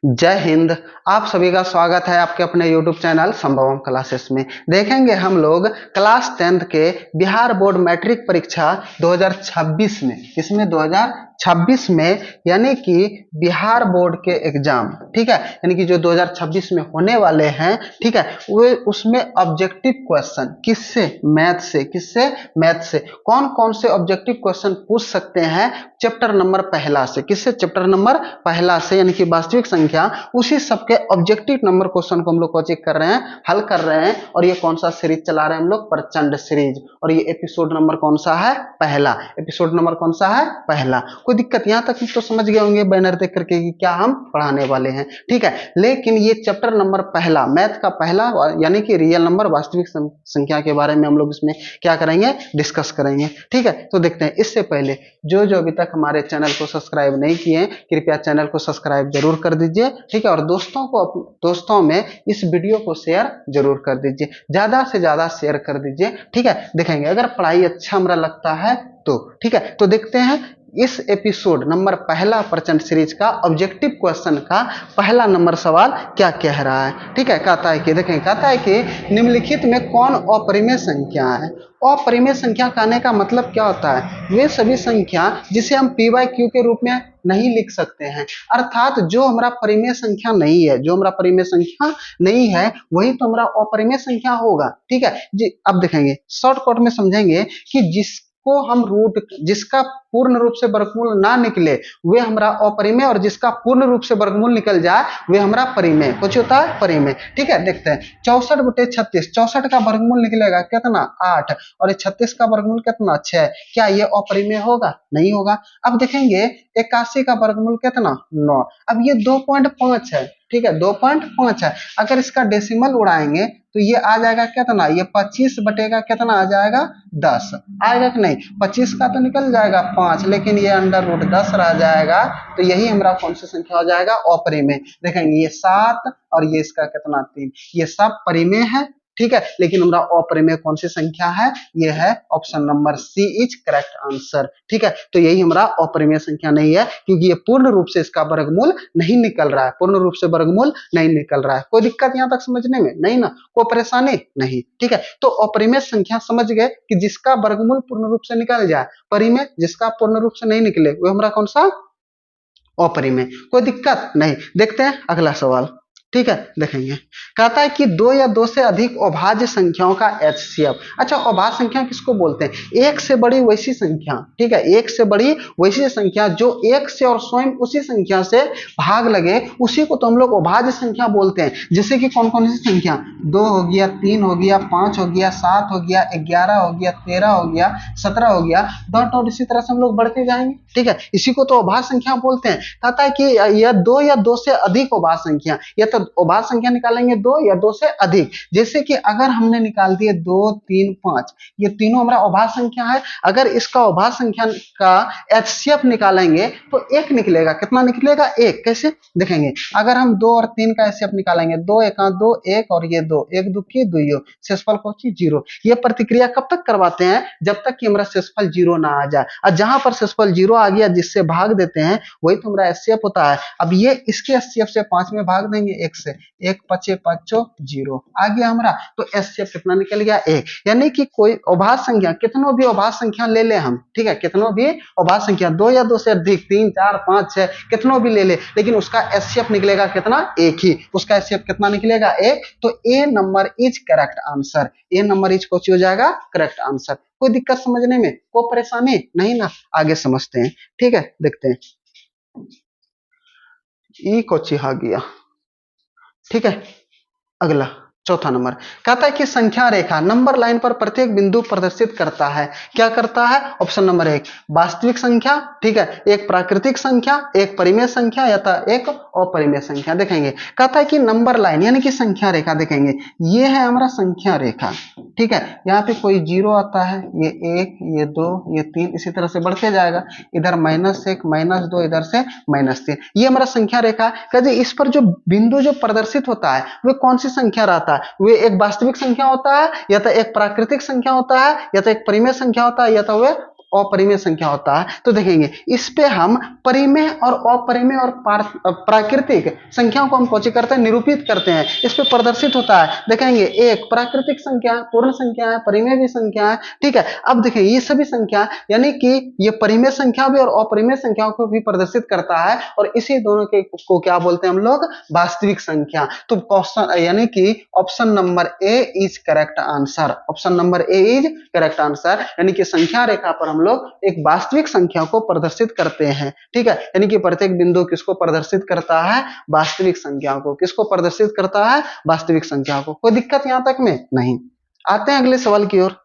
जय हिंद। आप सभी का स्वागत है आपके अपने YouTube चैनल संभवम क्लासेस में। देखेंगे हम लोग क्लास 10th के बिहार बोर्ड मैट्रिक परीक्षा 2026 में, इसमें 2026 में यानी कि बिहार बोर्ड के एग्जाम, ठीक है, यानी कि जो 2026 में होने वाले हैं, ठीक है, वो उसमें ऑब्जेक्टिव क्वेश्चन मैथ से कौन कौन से ऑब्जेक्टिव क्वेश्चन पूछ सकते हैं चैप्टर नंबर पहला से, किससे? चैप्टर नंबर पहला से, यानी कि वास्तविक संख्या, उसी सबके ऑब्जेक्टिव नंबर क्वेश्चन को हम लोग को चेक कर रहे हैं, हल कर रहे हैं। और ये कौन सा सीरीज चला रहे हैं हम लोग? प्रचंड सीरीज। और ये एपिसोड नंबर कौन सा है? पहला। एपिसोड नंबर कौन सा है? पहला। कोई दिक्कत यहाँ तक तो समझ गए होंगे बैनर देख करके कि क्या हम पढ़ाने वाले हैं, ठीक है। लेकिन ये चैप्टर नंबर पहला, मैथ का पहला, यानी कि रियल नंबर, वास्तविक संख्या के बारे में हम लोग इसमें क्या करेंगे? डिस्कस करेंगे, ठीक है। तो देखते हैं। इससे पहले जो अभी तक हमारे चैनल को सब्सक्राइब नहीं किए हैं, कृपया चैनल को सब्सक्राइब जरूर कर दीजिए, ठीक है। और दोस्तों में इस वीडियो को शेयर जरूर कर दीजिए, ज्यादा से ज्यादा शेयर कर दीजिए, ठीक है। देखेंगे अगर पढ़ाई अच्छा हमारा लगता है तो, ठीक है। तो देखते हैं इस एपिसोड नंबर पहला प्रचंड सीरीज का ऑब्जेक्टिव क्वेश्चन का पहला नंबर सवाल क्या कह रहा है, ठीक है। कहता है कि देखें, कहता है कि निम्नलिखित में कौन अपरिमेय संख्या है? अपरिमेय संख्या कहने का मतलब क्या होता है? वे सभी संख्या जिसे हम पी बाई क्यू के रूप में नहीं लिख सकते हैं, अर्थात जो हमारा परिमेय संख्या नहीं है, जो हमारा परिमेय संख्या नहीं है वही तो हमारा अपरिमेय संख्या होगा, ठीक है जी। अब देखेंगे, शॉर्टकट में समझेंगे कि जिसका पूर्ण रूप से वर्गमूल ना निकले वे हमारा अपरिमेय, और जिसका पूर्ण रूप से वर्गमूल निकल जाए वे हमारा परिमेय। कुछ होता है परिमेय, ठीक है। देखते हैं 64/36, 64 का वर्गमूल निकलेगा कितना? 8, और 36 का वर्गमूल कितना? 6। क्या ये अपरिमेय होगा? नहीं होगा। अब देखेंगे 81 का वर्गमूल कितना? 9। अब ये 2.5 है, ठीक है, 2.5 है। अगर इसका डेसिमल उड़ाएंगे तो ये आ जाएगा कितना? ये 25 बटेगा कितना आ जाएगा? 10 आएगा कि नहीं? 25 का तो निकल जाएगा 5, लेकिन ये √10 रह जाएगा। तो यही हमारा कौन सी संख्या हो जाएगा? अपरिमेय। देखेंगे ये 7 और ये इसका कितना? 3, ये सब परिमेय है, ठीक है। लेकिन हमारा अपरिमेय कौन सी संख्या है? ये है option number C is correct answer, ठीक है। तो यही हमारा अपरिमेय संख्या नहीं है, क्योंकि ये पूर्ण रूप से इसका वर्गमूल नहीं निकल रहा है, पूर्ण रूप से वर्गमूल नहीं निकल रहा है। कोई दिक्कत यहाँ तक समझने में? नहीं ना, कोई परेशानी नहीं, ठीक है। तो अपरिमेय संख्या समझ गए कि जिसका वर्गमूल पूर्ण रूप से निकल जाए, परिमेय जिसका पूर्ण रूप से नहीं निकले वो हमारा कौन सा? अपरिमेय। कोई दिक्कत नहीं। देखते हैं अगला सवाल, ठीक है। देखेंगे, कहता है कि 2 या 2 से अधिक अभाज्य संख्याओं का एचसीएफ। अच्छा, अभाज्य संख्या किसको बोलते हैं? एक से बड़ी वैसी संख्या, ठीक है, एक से बड़ी वैसी संख्या जो एक से और स्वयं उसी संख्या से भाग लगे, उसी को तो हम लोग अभाज्य संख्या बोलते हैं। जैसे कि कौन कौन सी संख्या? 2 हो गया, 3 हो गया, 5 हो गया, 7 हो गया, 11 हो गया, 13 हो गया, 17 हो गया, डॉट इसी तरह से हम लोग बढ़ते जाएंगे, ठीक है। इसी को तो अभाज्य संख्या बोलते हैं। कहता है कि यह 2 या 2 से अधिक अभाज्य संख्या, या तो अभाज्य संख्या निकालेंगे 2 या 2 से अधिक। जैसे कि अगर हमने निकाल दिए 2, 3, 5, ये तीनों हमारा अभाज्य संख्या है। अगर इसका अभाज्य संख्या का एचसीएफ निकालेंगे तो 1 निकलेगा। कितना निकलेगा? 1। कैसे? देखेंगे, अगर हम 2 और 3 का एचसीएफ निकालेंगे, 2 एका 2, 1 और ये 2, 1 दुखी 2, शेषफल को 0। ये प्रतिक्रिया कब तक करवाते हैं? जब तक कि हमारा शेषफल 0 ना आ जाए। और जहां पर शेषफल 0 आ गया, जिससे भाग देते हैं, वही तो हमारा एचसीएफ होता है। अब ये इसके एचसीएफ से 5 में भाग देंगे, 1 से, 1 5 5 0 आ गया हमारा। तो एचसीएफ कितना निकल गया? 1। यानी कि कोई अभाज्य संख्या, कितनों भी अभाज्य संख्या ले ले हम, ठीक है, कितनों भी अभाज्य संख्या, 2 या 2 से अधिक, 3, 4, 5, 6, कितनों भी ले ले, लेकिन उसका एचसीएफ निकलेगा कितना? 1 ही। उसका एचसीएफ कितना निकलेगा? 1। तो A number is correct answer. A number is कौन सी हो जाएगा? Correct answer. कोई दिक्कत समझने में? कोई परेशानी नहीं ना? आगे समझते हैं, ठीक है। देखते हैं ई कोची आ गया, ठीक है। अगला चौथा नंबर कहता है कि संख्या रेखा नंबर लाइन पर प्रत्येक बिंदु प्रदर्शित करता है। क्या करता है? ऑप्शन नंबर 1 वास्तविक संख्या, ठीक है, एक प्राकृतिक संख्या, एक परिमेय संख्या, या एक अपरिमेय संख्या। देखेंगे, कहता है कि नंबर लाइन यानी कि संख्या रेखा, देखेंगे ये है हमारा संख्या रेखा, ठीक है। यहाँ पे कोई 0 आता है, ये 1, ये 2, ये 3, इसी तरह से बढ़ते जाएगा। इधर -1, -2, इधर से -3। ये हमारा संख्या रेखा। कहते इस पर जो बिंदु जो प्रदर्शित होता है वे कौन सी संख्या रहता है? वे एक वास्तविक संख्या होता है, या तो एक प्राकृतिक संख्या होता है, या तो एक परिमेय संख्या होता है, या तो वे अपरिमेय संख्या होता है। तो देखेंगे इस पे हम परिमेय और अपरिमेय और प्राकृतिक संख्याओं को हम कोची करते हैं, निरूपित करते हैं। इस पे प्रदर्शित होता है, देखेंगे एक प्राकृतिक संख्या, पूर्ण संख्या है, परिमेय भी संख्या है, ठीक है। अब देखें ये सभी संख्या यानी कि ये परिमेय संख्या भी और अपरिमेय संख्याओं को भी प्रदर्शित करता है, और इसी दोनों के को क्या बोलते हैं हम लोग, वास्तविक संख्या। तो क्वेश्चन यानी कि option number A is correct answer, option number A is correct answer, यानी कि संख्या रेखा पर हम लोग एक वास्तविक संख्या को प्रदर्शित करते हैं, ठीक है। यानी कि प्रत्येक बिंदु किसको प्रदर्शित करता है, वास्तविक संख्या को। किसको प्रदर्शित करता है, वास्तविक संख्या को। कोई दिक्कत यहां तक में नहीं। आते हैं अगले सवाल की ओर,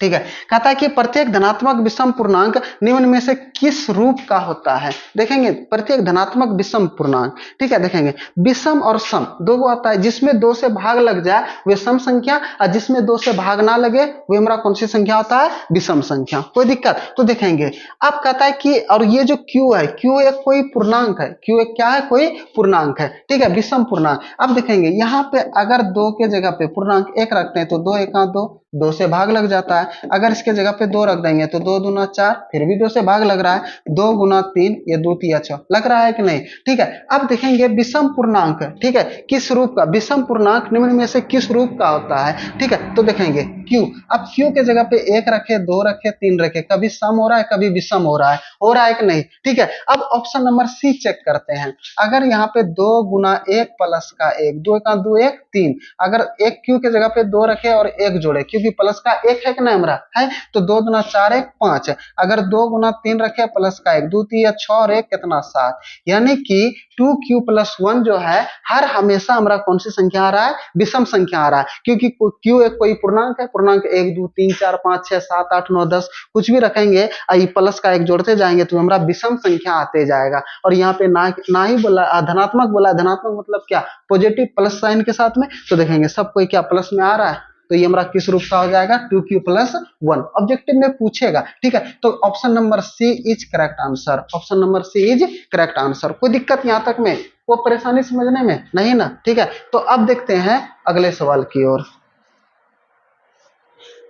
ठीक है। कहता है कि प्रत्येक धनात्मक विषम पूर्णांक निम्न में से किस रूप का होता है। देखेंगे प्रत्येक धनात्मक विषम पूर्णांक, ठीक है। देखेंगे विषम और सम दो को आता है, जिसमें दो से भाग लग जाए वे सम संख्या, और जिसमें दो से भाग ना लगे वो हमारा कौन सी संख्या होता है, विषम संख्या। कोई दिक्कत। तो देखेंगे अब कहता है कि और ये जो क्यू है, क्यू एक कोई पूर्णांक है, क्यू एक क्या है, कोई पूर्णांक है, ठीक है, विषम पूर्णांक। अब देखेंगे यहाँ पे अगर दो के जगह पे पूर्णांक एक रखते हैं तो दो एका दो, दो से भाग लग जाता है। अगर इसके जगह पे दो रख देंगे तो दो दूना चार, फिर भी दो से भाग लग रहा है, दो गुना तीन, ये दो तिया छह, लग रहा है कि नहीं, ठीक है। अब देखेंगे विषम पूर्णांक, ठीक है, किस रूप का, विषम पूर्णांक निम्न में से किस रूप का होता है, ठीक है। तो देखेंगे क्यू, अब क्यू के जगह पे एक रखे, दो रखे, तीन रखे, कभी सम हो रहा है, कभी विषम हो रहा है कि नहीं, ठीक है। अब ऑप्शन नंबर सी चेक करते हैं। अगर यहाँ पे दो गुना एक प्लस का एक, दो का दो एक तीन, अगर एक क्यू के जगह पे दो रखे और एक जोड़े, क्योंकि प्लस का एक है कि नहीं हमारा है, तो दो दुना चार एक पांच, अगर दो गुना तीन रखे प्लस का एक, दो तीन छह और एक कितना सात, यानी कि 2q+1 जो है हर हमेशा हमारा कौन सी संख्या आ रहा है, विषम संख्या आ रहा है, क्योंकि q एक कोई पूर्णांक है, पूर्णांक 1 2 3 4 5 6 7 8 9 10 कुछ भी रखेंगे, प्लस का एक जोड़ते जाएंगे तो हमारा विषम संख्या आते जाएगा। और यहाँ पे ना ही बोला धनात्मक, बोला धनात्मक मतलब क्या, पॉजिटिव प्लस साइन के साथ में। तो देखेंगे सब कोई क्या प्लस में आ रहा है, तो ये हमारा किस रूप का हो जाएगा, 2q+1। ऑब्जेक्टिव में पूछेगा, ठीक है। तो option number C is correct answer, option number C is correct answer. कोई दिक्कत यहां तक में, वो परेशानी समझने में नहीं ना, ठीक है। तो अब देखते हैं अगले सवाल की ओर।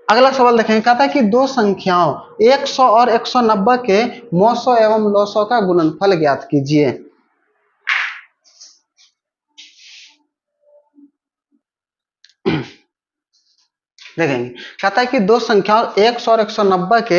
अगला सवाल देखें, कहता है कि दो संख्याओं 100 और 190 के मौसो एवं लौसो का गुणनफल ज्ञात कीजिए। देखेंगे कहता है कि दो संख्याओं 100 और 190 के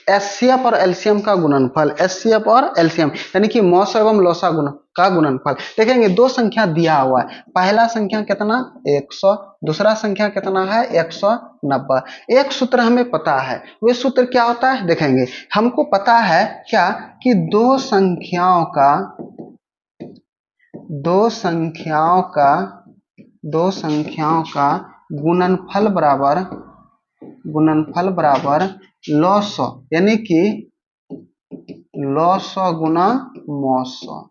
एचसीएफ और एलसीएम का गुणनफल, एचसीएफ और एलसीएम यानी कि मौसा एवं लौसा गुण का गुणनफल। देखेंगे दो संख्या दिया हुआ है, पहला संख्या कितना 100, दूसरा संख्या कितना है 190। एक सूत्र हमें पता है, वह सूत्र क्या होता है, देखेंगे हमको पता है क्या कि दो संख्याओं का गुणनफल बराबर लॉसो, यानी कि लॉसो गुना मौसो,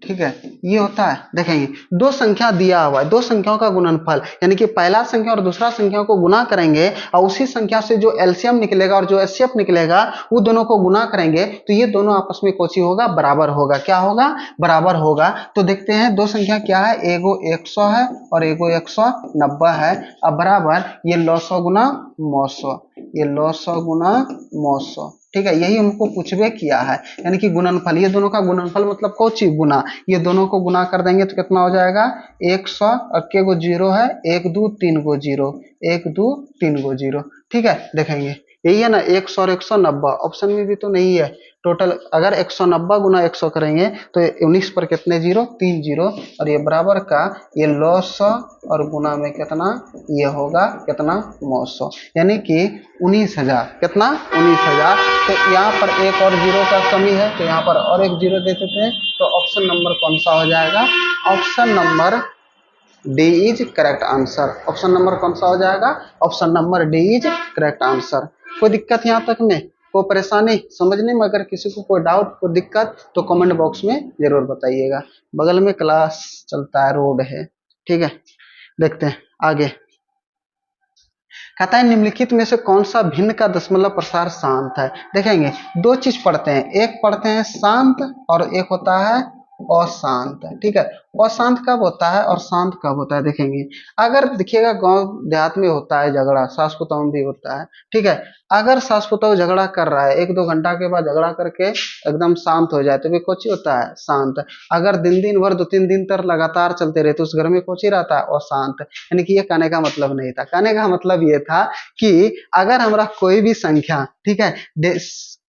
ठीक है, ये होता है। देखेंगे दो संख्या दिया हुआ है, दो संख्याओं का गुणनफल यानी कि पहला संख्या और दूसरा संख्या को गुना करेंगे और उसी संख्या से जो एलसीएम निकलेगा और जो एचसीएफ निकलेगा वो दोनों को गुना करेंगे तो ये दोनों आपस में कोची होगा, बराबर होगा। क्या होगा, बराबर होगा। तो देखते हैं दो संख्या क्या है, एगो 100 है और एगो 190 है, अब बराबर ये लॉसो गुना मौसो, ये लॉसो गुना मौसो, ठीक है, यही हमको पूछबे किया है। यानी कि गुणनफल, ये दोनों का गुणनफल मतलब कोची गुना, ये दोनों को गुना कर देंगे तो कितना हो जाएगा 100 और के गो जीरो है, 1 2 3 गो जीरो, 1 2 3 गो जीरो, ठीक है। देखेंगे यही है ना 100 और 190, ऑप्शन में भी तो नहीं है। टोटल अगर 190 गुना 100 करेंगे तो 19 पर कितने जीरो, 3 जीरो, और ये बराबर का ये लॉस और गुना में कितना ये होगा, कितना 900, यानी कि 19,000, कितना 19,000। तो यहाँ पर एक और जीरो का कमी है तो यहाँ पर और एक जीरो दे देते हैं। तो ऑप्शन नंबर कौन सा हो जाएगा, option number D is correct answer. Option number कौन सा हो जाएगा, option number D is correct answer. कोई दिक्कत यहाँ तक में, कोई परेशानी समझने में, अगर किसी को कोई डाउट कोई दिक्कत तो कमेंट बॉक्स में जरूर बताइएगा। बगल में क्लास चलता है, रोड है, ठीक है। देखते हैं आगे, कहता है निम्नलिखित में से कौन सा भिन्न का दशमलव प्रसार शांत है। देखेंगे दो चीज पढ़ते हैं, एक पढ़ते हैं शांत और एक होता है अशांत। ठीक है, अशांत कब होता है और शांत कब होता है देखेंगे। अगर देखिएगा गांव देहात में होता है झगड़ा, सास पुतौह में भी होता है। ठीक है, अगर सास पुतौह झगड़ा कर रहा है, एक दो घंटा के बाद झगड़ा करके एकदम शांत हो जाए तो भी कोची होता है शांत। अगर दिन दिन भर 2-3 दिन तक लगातार चलते रहे तो उस घर में कोची रहता है अशांत। यानी कि ये कहने का मतलब नहीं था, कहने का मतलब ये था कि अगर हमारा कोई भी संख्या, ठीक है,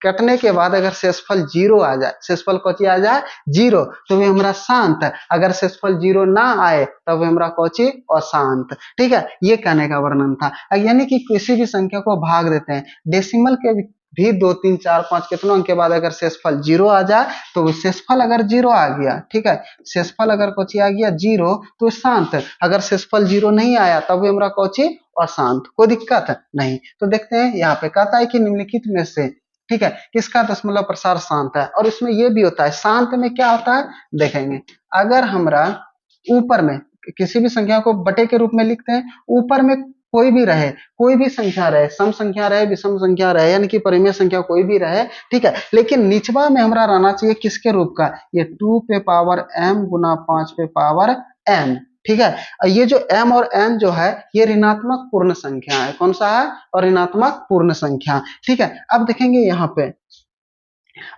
कटने के बाद अगर शेषफल जीरो आ जाए, शेषफल कोची आ जाए जीरो, तो भी हमारा शांत। अगर शेषफल जीरो ना आए तब हमारा कोची अशांत। ठीक है, ये कहने का वर्णन था। यानी कि किसी भी संख्या को भाग देते हैं डेसिमल के भी 2 3 4 5 कितनों अंक के बाद अगर शेषफल जीरो आ जाए तो शेषफल अगर जीरो आ गया, ठीक है, शेषफल अगर कोची आ गया जीरो तो शांत। अगर शेषफल जीरो नहीं आया तब भी हमारा कोची अशांत। कोई दिक्कत नहीं। तो देखते हैं यहाँ पे कहता है कि निम्नलिखित में से, ठीक है, किसका दशमलव प्रसार शांत है। और इसमें यह भी होता है, शांत में क्या होता है देखेंगे। अगर हमरा ऊपर में किसी भी संख्या को बटे के रूप में लिखते हैं, ऊपर में कोई भी रहे, कोई भी संख्या रहे, सम संख्या रहे, विषम संख्या रहे, यानी कि परिमेय संख्या कोई भी रहे, ठीक है, लेकिन निचवा में हमारा रहना चाहिए किसके रूप का, ये 2 पे पावर m गुना 5 पे पावर n। ठीक है, ये जो m और n जो है ये ऋणात्मक पूर्ण संख्या है। कौन सा है, और ऋणात्मक पूर्ण संख्या। ठीक है, अब देखेंगे यहाँ पे,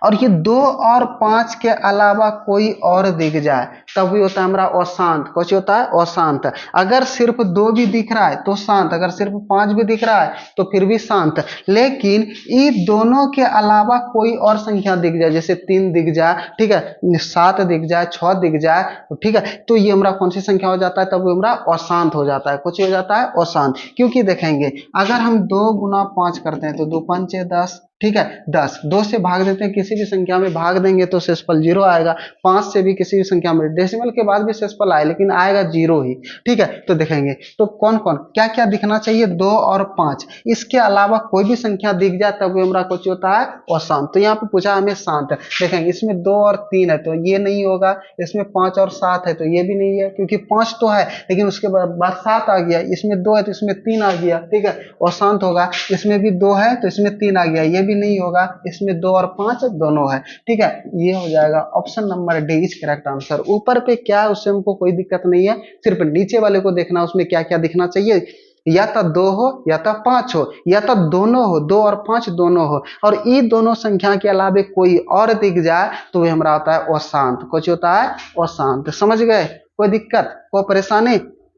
और ये 2 और 5 के अलावा कोई और दिख जाए तब भी होता है हमारा अशांत। कुछ होता है अशांत। अगर सिर्फ 2 भी दिख रहा है तो शांत, अगर सिर्फ 5 भी दिख रहा है तो फिर भी शांत। लेकिन ये दोनों के अलावा कोई और संख्या दिख जाए, जैसे 3 दिख जाए, ठीक है, 7 दिख जाए, 6 दिख जाए, ठीक है, तो ये हमारा कौन सी संख्या हो जाता है, तब हमारा अशांत हो जाता है। कुछ हो जाता है अशांत, क्योंकि देखेंगे अगर हम 2 गुना 5 करते हैं तो 2 पंचे 10, ठीक है, 10, 2 से भाग देते हैं, किसी भी संख्या में भाग देंगे तो शेषफल जीरो आएगा। 5 से भी किसी भी संख्या में डेसिमल के बाद भी शेषफल आए लेकिन आएगा जीरो ही। ठीक है, तो देखेंगे तो कौन कौन क्या क्या दिखना चाहिए, 2 और 5, इसके अलावा कोई भी संख्या दिख जाए तब हमारा कुछ होता है अशांत। तो यहाँ पे पूछा हमें शांत, देखेंगे इसमें 2 और 3 है तो ये नहीं होगा, इसमें 5 और 7 है तो ये भी नहीं है, क्योंकि 5 तो है लेकिन उसके बाद 7 आ गया, इसमें 2 है तो इसमें 3 आ गया। ठीक है, अशांत होगा। इसमें भी 2 है तो इसमें 3 आ गया, ये भी नहीं होगा, इसमें 2 और 5 दोनों है। ठीक है, ये हो जाएगा option number D is correct answer. ऊपर पे क्या है उससे हमको कोई दिक्कत नहीं है, सिर्फ नीचे वाले को देखना उसमें क्या क्या दिखना चाहिए, या तो 2 हो या तो 5 हो या तो दोनों हो, 2 और 5 दोनों हो, और ये दोनों संख्या के अलावा कोई और दिख जाए तो वह हमारा होता है अशांत। कुछ होता है अशांत। समझ गए, कोई दिक्कत कोई परेशानी।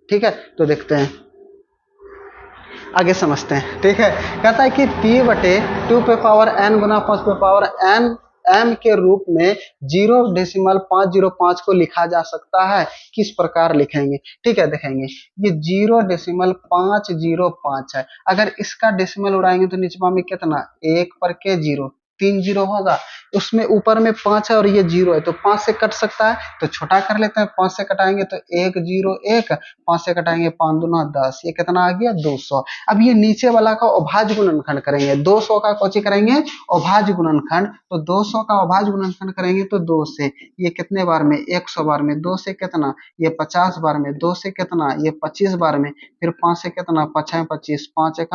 ठीक है, तो देखते हैं आगे समझते हैं। ठीक है, कहता है कि p बटे 2 पे पावर n गुना 5 पे पावर n m के रूप में 0.505 को लिखा जा सकता है। किस प्रकार लिखेंगे, ठीक है, देखेंगे ये 0.505 है। अगर इसका डेसिमल उड़ाएंगे तो निचवा में कितना, 1 पर के 0, 3 जीरो होगा, उसमें ऊपर में 5 है और ये 0 है तो 5 से कट सकता है, तो छोटा कर लेते हैं। 5 से कटाएंगे तो 1 0 1, 5 से कटाएंगे 5 दूना 10, ये कितना आ गया 200। अब ये नीचे वाला का अभाज्य गुणनखंड करेंगे, 200 का कौची करेंगे अभाज्य गुणनखंड, तो 200 का अभाज्य गुणनखंड करेंगे तो 2 से, ये कितने बार में 100 बार में, 2 से कितना, ये 50 बार में, 2 से कितना, ये 25 बार में, फिर 5 से कितना, 5 है 25, 5 एक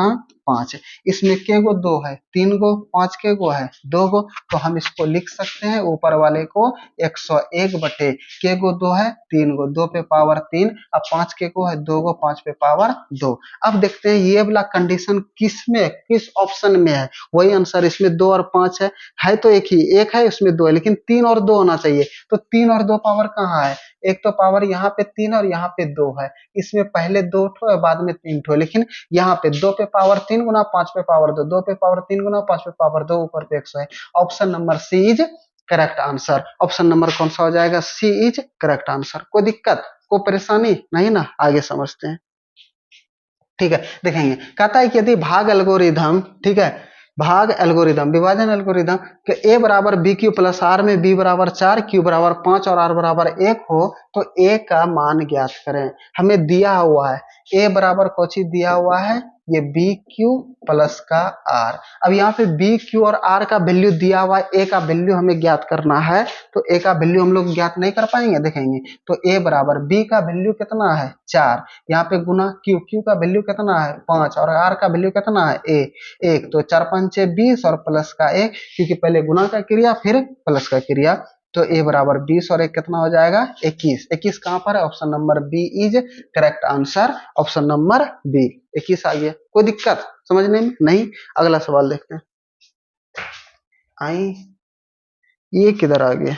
5। इसमें के गो 2 है, 3 गो, 5 के गो है 2 गो, तो हम इसको लिख सकते हैं ऊपर वाले को 101 बटे के गो 2 है 3 गो, 2 पे पावर 3, अब 5 के गो है 2 गो, 5 पे पावर 2। अब देखते हैं ये वाला कंडीशन किस में, किस ऑप्शन में है। वही आंसर, इसमें 2 और 5 है तो एक ही, एक है उसमें 2 है, लेकिन 3 और 2 होना चाहिए। तो 3 और 2 पावर कहाँ है, एक तो पावर यहाँ पे 3 और यहाँ पे 2 है, इसमें पहले 2 ठो है बाद में 3 ठो, लेकिन यहाँ पे 2 पे पावर 3 गुना 5 पे पावर 2, 2 पे पावर 3 गुना 5 पे पावर 2, ऊपर पे 100 है। Option number C is correct answer. Option number कौन सा हो जाएगा, सी इज करेक्ट आंसर। कोई दिक्कत कोई परेशानी नहीं ना, आगे समझते हैं। ठीक है, देखेंगे कहता है कि यदि भाग एल्गोरिथम, ठीक है, भाग एल्गोरिथम विभाजन एल्गोरिथम के ए बराबर बी क्यू प्लस आर में बी बराबर 4, क्यू बराबर 5 और आर बराबर 1 हो तो ए का मान ज्ञात करें। हमें दिया हुआ है ए बराबर कोची दिया हुआ है, ये बी क्यू प्लस का आर। अब यहाँ पे बी क्यू और आर का वैल्यू दिया हुआ है, ए का वैल्यू हमें ज्ञात करना है, तो ए का वैल्यू हम लोग ज्ञात नहीं कर पाएंगे। देखेंगे तो ए बराबर बी का वैल्यू कितना है 4, यहाँ पे गुना क्यू, क्यू का वैल्यू कितना है 5 और आर का वैल्यू कितना है ए 1, तो 4 5 20 और प्लस का 1, क्योंकि पहले गुना का क्रिया फिर प्लस का क्रिया, तो a बराबर 20 और एक कितना हो जाएगा 21। 21 कहां पर है? Option number B is correct answer. Option number B 21 आ गया। कोई दिक्कत समझने में? नहीं। अगला सवाल देखते हैं। आई ये किधर आ गया?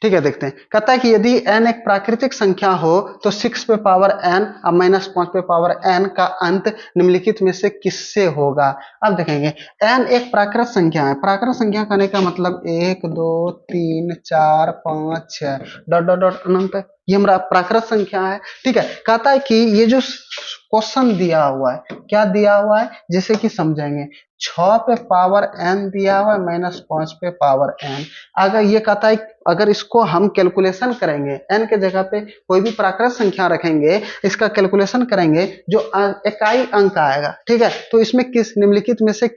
ठीक है, देखते हैं। कहता है कि यदि n एक प्राकृतिक संख्या हो तो 6 पे पावर n अब माइनस 5 पे पावर n का अंत निम्नलिखित में से किससे होगा? अब देखेंगे, n एक प्राकृत संख्या है। प्राकृत संख्या कहने का मतलब 1 2 3 4 5 6 डॉट डॉट डॉट अनंत है। ये हमारा प्राकृत संख्या है। ठीक है, कहता है कि ये जो क्वेश्चन दिया हुआ है, क्या दिया हुआ है जैसे कि समझेंगे। 6 पे पावर n दिया हुआ है माइनस 5 पे पावर n। अगर ये कहता है अगर इसको हम कैलकुलेशन करेंगे, n के जगह पे कोई भी प्राकृत संख्या रखेंगे, इसका कैलकुलेशन करेंगे, जो इकाई अंक आएगा, ठीक है, तो इसमें किस निम्नलिखित में से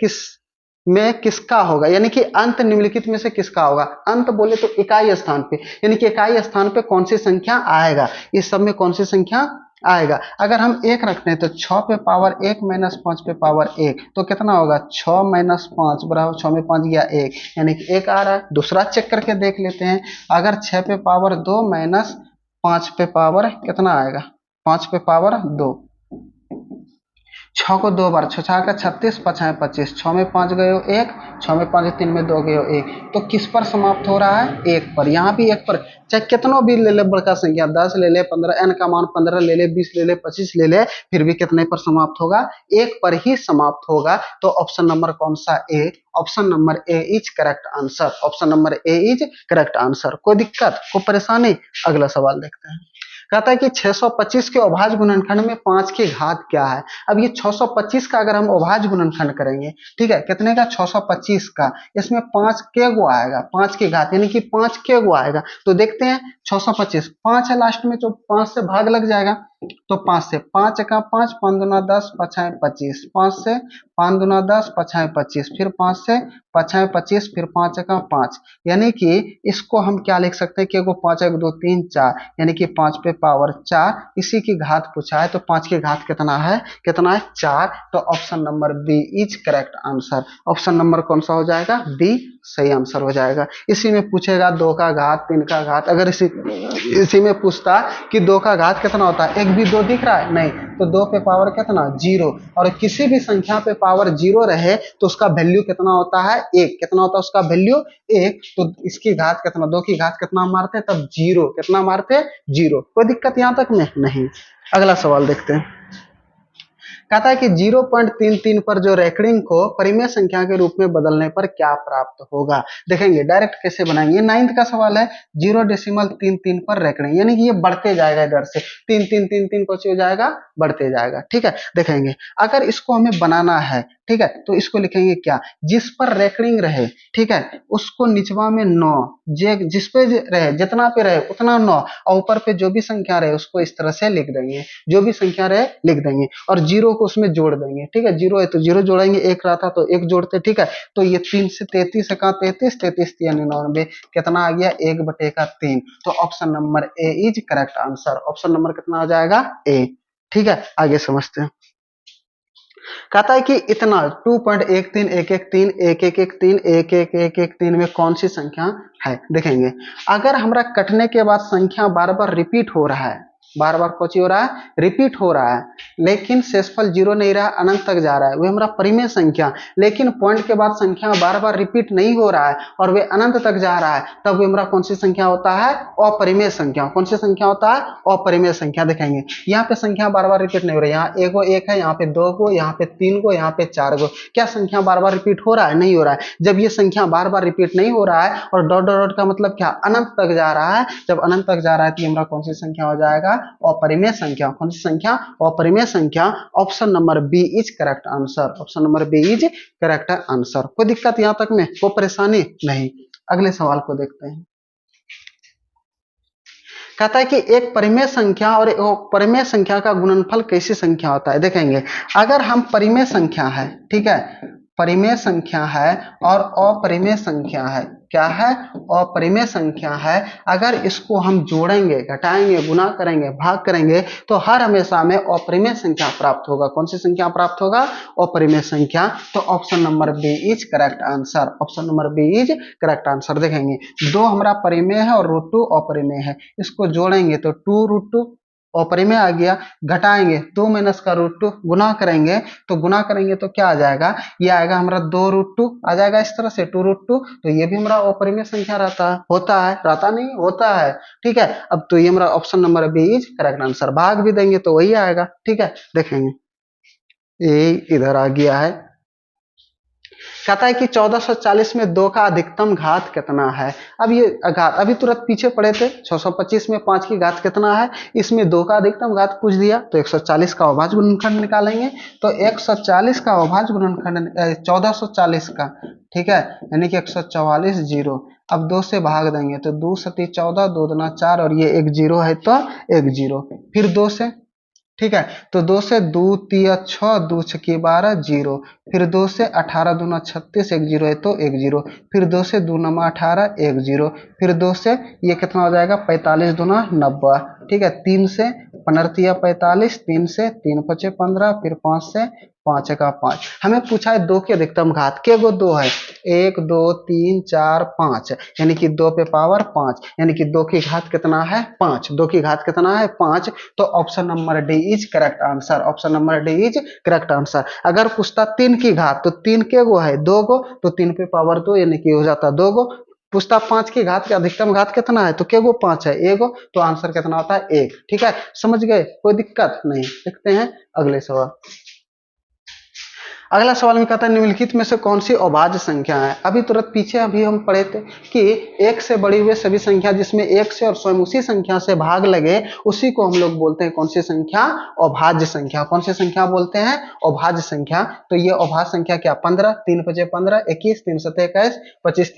किसका होगा, यानी कि अंत निम्नलिखित में से किसका होगा? अंत बोले तो इकाई स्थान पे, यानी कि इकाई स्थान पे कौन सी संख्या आएगा, इस सब में कौन सी संख्या आएगा। अगर हम 1 रखते हैं तो 6 पे पावर 1 माइनस 5 पे पावर 1 तो कितना होगा? 6 माइनस 5 बराबर 6 में 5 गया 1, यानी कि 1 आ रहा है। दूसरा चेक करके देख लेते हैं। अगर 6 पे पावर 2 माइनस 5 पे पावर कितना आएगा? 5 पे पावर 2, 6 को 2 बार, 6 का 36, 5 है 25, 6 में 5 गए हो 1, 6 में 5 3 में 2 गए हो 1, तो किस पर समाप्त हो रहा है? 1 पर। यहाँ भी 1 पर, चाहे कितनों भी ले ले बड़का संख्या, 10 ले ले, 15, n का मान 15 ले ले, 20 ले ले, 25 ले ले, फिर भी कितने पर समाप्त होगा? 1 पर ही समाप्त होगा। तो ऑप्शन नंबर कौन सा? A. Option number A is correct answer. Option number A is correct answer. कोई दिक्कत, कोई परेशानी? अगला सवाल देखते हैं। कहता है कि 625 के अभाज्य गुणनखंड में 5 की घात क्या है? अब ये 625 का अगर हम अभाज्य गुणनखंड करेंगे, ठीक है, कितने का? 625 का, इसमें 5 के गो आएगा? 5 की घात, यानी कि 5 के गो आएगा। तो देखते हैं 625, 5 है लास्ट में, तो 5 से भाग लग जाएगा। तो 5 से 5 का 5, 5 दूना 10, 5 है 25, 5 से 5 दूना 10, 5 है 25, फिर 5 से 5 है 25, फिर 5 का 5, यानी कि इसको हम क्या लिख सकते हैं कि 5 1 2 3 4, यानी कि 5 पे पावर 4, इसी की घात पूछा है। तो 5 की घात कितना है? कितना है? 4। तो option number B is correct answer. Option number कौन सा हो जाएगा? बी सही आंसर हो जाएगा। इसी में पूछेगा 2 का घात, 3 का घात, अगर इसी में पूछता कि 2 का घात कितना होता है, एक भी 2 दिख रहा है? नहीं, तो 2 पे पावर कितना? 0। और किसी भी संख्या पे पावर 0 रहे तो उसका वैल्यू कितना होता है? 1। कितना होता है उसका वैल्यू? 1। तो इसकी घात कितना, 2 की घात कितना मारते हैं तब? 0। कितना मारते? 0। कोई दिक्कत यहां तक में? नहीं। अगला सवाल देखते हैं। कहता है कि 0.33 पर जो रेकरिंग को परिमेय संख्या के रूप में बदलने पर क्या प्राप्त होगा? देखेंगे डायरेक्ट कैसे बनाएंगे। 9th का सवाल है। 0.33 पर रेकरिंग, यानी कि ये बढ़ते जाएगा इधर से, 3 3 3 3 कुछ हो जाएगा, बढ़ते जाएगा। ठीक है, देखेंगे अगर इसको हमें बनाना है, ठीक है, तो इसको लिखेंगे क्या? जिस पर रेकरिंग रहे, ठीक है, उसको निचवा में 9, जिस पे रहे, जितना पे रहे उतना 9, और ऊपर पे जो भी संख्या रहे उसको इस तरह से लिख देंगे, जो भी संख्या रहे लिख देंगे, और 0 को उसमें जोड़ देंगे। ठीक है, 0 है तो 0 जोड़ेंगे, 1 रहा था तो 1 जोड़ते। ठीक है, तो ये 3 से 33 का 33, 33 99, कितना आ गया? 1/3। तो option number A is correct answer. Option number कितना आ जाएगा? ए। ठीक है, आगे समझते हैं। कहता है कि इतना 2.13 113 1113 1111 में कौन सी संख्या है? देखेंगे अगर हमारा कटने के बाद संख्या बार बार रिपीट हो रहा है, बार बार कोची हो रहा है? रिपीट हो रहा है, लेकिन शेषफल 0 नहीं रहा, अनंत तक जा रहा है, वो हमारा परिमेय संख्या। लेकिन पॉइंट के बाद संख्या बार बार रिपीट नहीं हो रहा है और वे अनंत तक जा रहा है, तब वो हमारा कौन सी संख्या होता है? अपरिमेय संख्या। कौन सी संख्या होता है? अपरिमेय संख्या। देखेंगे यहाँ पे संख्या बार बार रिपीट नहीं हो रही, यहाँ 1 गो 1 है, यहाँ पे 2 गो, यहाँ पे 3 गो, यहाँ पे 4 गो। क्या संख्या बार बार रिपीट हो रहा है? नहीं हो रहा है। जब ये संख्या बार बार रिपीट नहीं हो रहा है और डॉट डॉट डॉट का मतलब क्या? अनंत तक जा रहा है, जब अनंत तक जा रहा है तो हमारा कौन सी संख्या हो जाएगा? अपरिमेय संख्या। कौन सी संख्या? अपरिमेय संख्या। Option number B is correct answer. Option number B is correct answer. कोई दिक्कत यहां तक में? कोई परेशानी नहीं। अगले सवाल को देखते हैं। कहता है कि एक परिमेय संख्या और एक परिमेय संख्या का गुणनफल कैसी संख्या होता है? देखेंगे अगर हम परिमेय संख्या है, ठीक है, परिमेय संख्या है और अपरिमेय संख्या है, क्या है, अपरिमेय संख्या है। अगर इसको हम जोड़ेंगे, घटाएंगे, गुना करेंगे, भाग करेंगे तो हर हमेशा में अपरिमेय संख्या प्राप्त होगा। कौन सी संख्या प्राप्त होगा, अपरिमेय संख्या। तो option number B is correct answer, option number B is correct answer. देखेंगे 2 हमारा परिमेय है और √2 अपरिमेय है, इसको जोड़ेंगे तो 2√2 अपरिमेय आ गया, घटाएंगे 2 माइनस का √2, गुना करेंगे तो क्या आ जाएगा, ये आएगा हमारा 2√2 आ जाएगा इस तरह से 2√2। तो ये भी हमारा अपरिमेय संख्या रहता है, होता है, रहता नहीं होता है, ठीक है। अब तो ये हमारा option number B is correct answer. भाग भी देंगे तो वही आएगा, ठीक है। देखेंगे ये इधर आ गया है, कहता है कि 1440 में 2 का अधिकतम घात कितना है। अब ये घात अभी तुरंत पीछे पड़े थे, 625 में 5 की घात कितना है, इसमें 2 का अधिकतम घात पूछ दिया तो 140 का अभाज्य गुणनखंड निकालेंगे। तो 140 का अभाज्य गुणनखंड 1440 का, ठीक है, यानी कि 144 जीरो। अब 2 से भाग देंगे तो 2 सती 14, 2 दूना 4 और ये एक जीरो है तो एक जीरो, फिर 2 से, ठीक है। तो 2 से 2 तिया 6, 2 छक्की 12 जीरो, फिर 2 से 18 दूना 36, एक जीरो है तो एक जीरो, फिर 2 से 2 नमा 18 एक जीरो, फिर 2 से ये कितना हो जाएगा 45 दूना 90, ठीक है। 3 से 15 45, 3 से 3 5 15, फिर 5 से 5 का 5। हमें पूछा है 2 की अधिकतम घात, के गो 2 है, 1 2 3 4 5, यानी कि 2 पे पावर 5, यानी कि 2 की घात कितना है 5, 2 की घात कितना है 5। तो option number D is correct answer, option number D is correct answer. अगर पूछता 3 की घात तो 3 के गो है 2 गो, तो 3 पे पावर 2 यानी कि हो जाता 2 गो। पूछता 5 की घात का अधिकतम घात कितना है तो के गो 5 है, एगो, तो आंसर कितना होता है 1, ठीक है। समझ गए, कोई दिक्कत नहीं। देखते हैं अगले सवाल। अगला सवाल में कहता है निम्नलिखित में से कौन सी अभाज्य संख्या है। अभी तुरंत पीछे अभी हम पढ़े थे कि 1 से बड़ी हुए सभी संख्या जिसमें 1 से और स्वयं उसी संख्या से भाग लगे उसी को हम लोग बोलते हैं कौन सी संख्या, अभाज्य संख्या। कौन सी संख्या बोलते हैं, अभाज्य संख्या। तो ये अभाज्य संख्या क्या, 15, 3 5 15, 21, 3 7 21, 25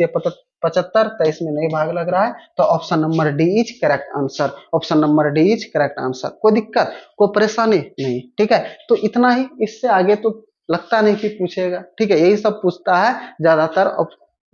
75, 23 में नहीं भाग लग रहा है। तो option number D is correct answer, option number D is correct answer. कोई दिक्कत, कोई परेशानी नहीं, ठीक है। तो इतना ही, इससे आगे तो लगता नहीं कि पूछेगा, ठीक है। यही सब पूछता है ज्यादातर,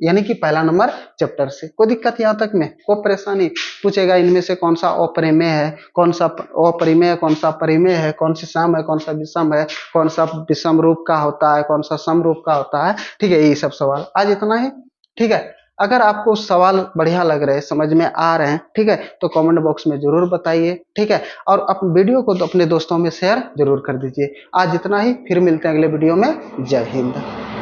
यानी कि पहला नंबर चैप्टर से। कोई दिक्कत यहाँ तक में, कोई परेशानी, पूछेगा इनमें से कौन सा अपरिमेय है, कौन सा अपरिमेय है, कौन सा परिमेय है, कौन सी सम है, कौन सा विषम है, कौन सा विषम रूप का होता है, कौन सा सम रूप का होता है, ठीक है। यही सब सवाल आज इतना ही, ठीक है। अगर आपको सवाल बढ़िया लग रहे हैं, समझ में आ रहे हैं, ठीक है, तो कमेंट बॉक्स में जरूर बताइए, ठीक है। और अपने वीडियो को तो अपने दोस्तों में शेयर जरूर कर दीजिए। आज इतना ही, फिर मिलते हैं अगले वीडियो में। जय हिंद।